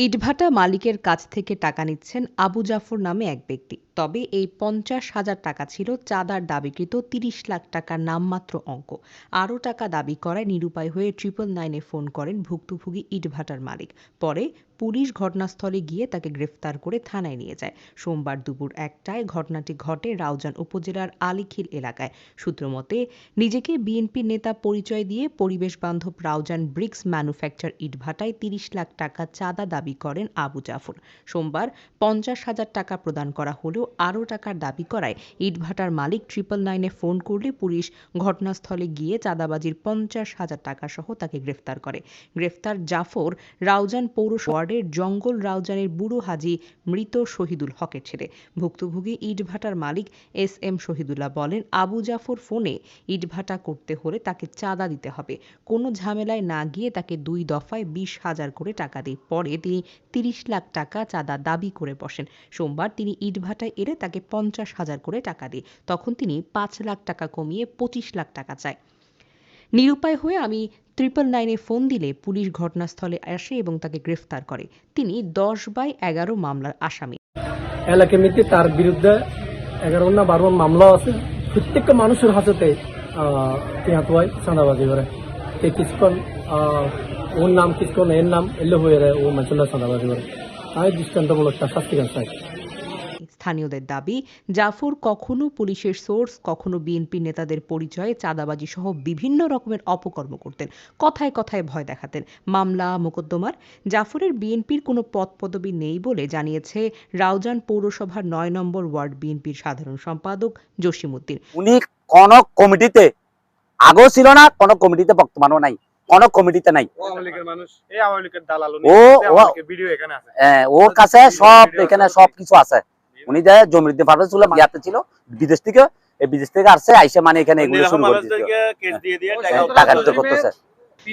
ইটভাটা মালিকের কাছ থেকে টাকা নিচ্ছেন আবু জাফর নামে এক ব্যক্তি। তবে এই ৫০,০০০ টাকা ছিল চাঁদার দাবিকৃত ৩০ লাখ টাকার নামমাত্র অঙ্ক। আরও টাকা দাবি করায় নিরুপায় হয়ে 999-এ ফোন করেন ভুক্তভোগী ইটভাটার মালিক। পরে পুলিশ ঘটনাস্থলে গিয়ে তাকে গ্রেফতার করে থানায় নিয়ে যায়। সোমবার দুপুর ১টায় ঘটনাটি ঘটে রাউজান উপজেলার আলীখিল এলাকায়। সূত্রমতে, নিজেকে বিএনপি নেতা পরিচয় দিয়ে পরিবেশ বান্ধব রাউজান ব্রিক্স ম্যানুফ্যাকচার ইটভাটায় ৩০ লাখ টাকা চাঁদা দাবি করেন আবু জাফর। সোমবার ৫০,০০০ টাকা প্রদান করা হলেও আরও টাকার দাবি করায় ইটভাটার মালিক 999-এ ফোন করলে পুলিশ ঘটনাস্থলে গিয়ে চাঁদাবাজির ৫০,০০০ টাকা সহ তাকে গ্রেফতার করে। গ্রেফতার জাফর রাউজান পৌরসভা ওয়ার্ডের জঙ্গল রাউজানের বুড়ো হাজি মৃত শহীদুল হকের ছেলে। ভুক্তভোগী ইটভাটার মালিক SM শহীদুল্লাহ বলেন, আবু জাফর ফোনে ইটভাটা করতে হলে তাকে চাঁদা দিতে হবে। কোনো ঝামেলায় না গিয়ে তাকে ২ দফায় ২০,০০০ করে টাকা দেয়। পরে তিনি ৩০ লাখ টাকা চাঁদা দাবি করে বসেন। সোমবার তিনি ইটভাটায় এলে তাকে ৫০,০০০ করে টাকা দেয়। তখন তিনি ৫ লাখ টাকা কমিয়ে ২৫ লাখ টাকা চায়। নিরুপায় হয়ে আমি 999-এ ফোন দিলে পুলিশ ঘটনাস্থলে আসে এবং তাকে গ্রেফতার করে। তিনি 10/11 মামলার আসামি। এলাকার নীতি তার বিরুদ্ধে 11 না 12 মামলা আছে। প্রত্যেকটা মানুষের হাতে চাঁদাবাজি করে কিছুক্ষণ ওর নাম কিছুক্ষণ এর নাম এলে হয়ে যায় ও মানুষের চাঁদাবাজি করে। আমি দৃষ্টান্তমূলক শাস্তি চাই। স্থানীয়দের দাবি, জাফর কখনো পুলিশের সোর্স, কখনো বিএনপি নেতাদের পরিচয়ে চাঁদাবাজি সহ বিভিন্ন রকমের অপকর্ম করতেন। কথায় কথায় ভয় দেখাতেন। মামলা মোকদ্দমার জাফরের বিএনপির কোনো পদপদবি নেই বলে জানিয়েছে রাউজান পৌরসভার ৯ নম্বর ওয়ার্ড বিএনপির সাধারণ সম্পাদক জসিমউদ্দিন। উনি কোন কমিটিতে আগেও ছিল না, কোন কমিটিতে বর্তমানও নাই, কোন কমিটিতে নাই। ওর কাছে সব এখানে সবকিছু আছে। উনি যে জমিতে পারবে ছিল ইয়াতে ছিল বিদেশ থেকে, এই বিদেশ থেকে আসছে আইসা মানে এখানে এগুলো শুরু করে দিয়েছে, টাকা করতেছে।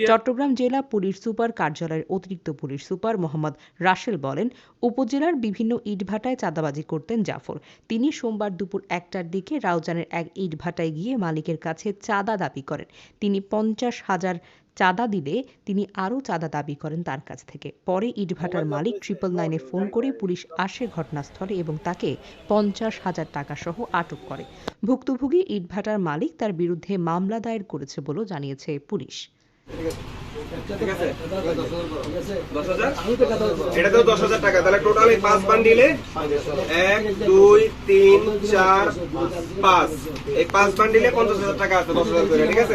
চট্টগ্রাম জেলা পুলিশ সুপার কার্যালয়ের অতিরিক্ত পুলিশ সুপার মোহাম্মদ রাসেল বলেন, উপজেলার বিভিন্ন ইটভাটায় চাঁদাবাজি করতেন জাফর। তিনি সোমবার দুপুর ১টার দিকে রাউজানের এক ইটভাটায় গিয়ে মালিকের কাছে চাঁদা দাবি করেন। তিনি ৫০,০০০ চাঁদা দিলে তিনি আরও চাঁদা দাবি করেন তার কাছ থেকে। পরে ইটভাটার মালিক 999-এ ফোন করে পুলিশ আসে ঘটনাস্থলে এবং তাকে ৫০,০০০ টাকা সহ আটক করে। ভুক্তভোগী ইটভাটার মালিক তার বিরুদ্ধে মামলা দায়ের করেছে বলেও জানিয়েছে পুলিশ। এটা তো 10,000 টাকা, তাহলে টোটাল 5 বান্ডিলে 1 2 3 4 5 এই 5 বান্ডিলে 50,000 টাকা আছে, 10,000 করে, ঠিক আছে।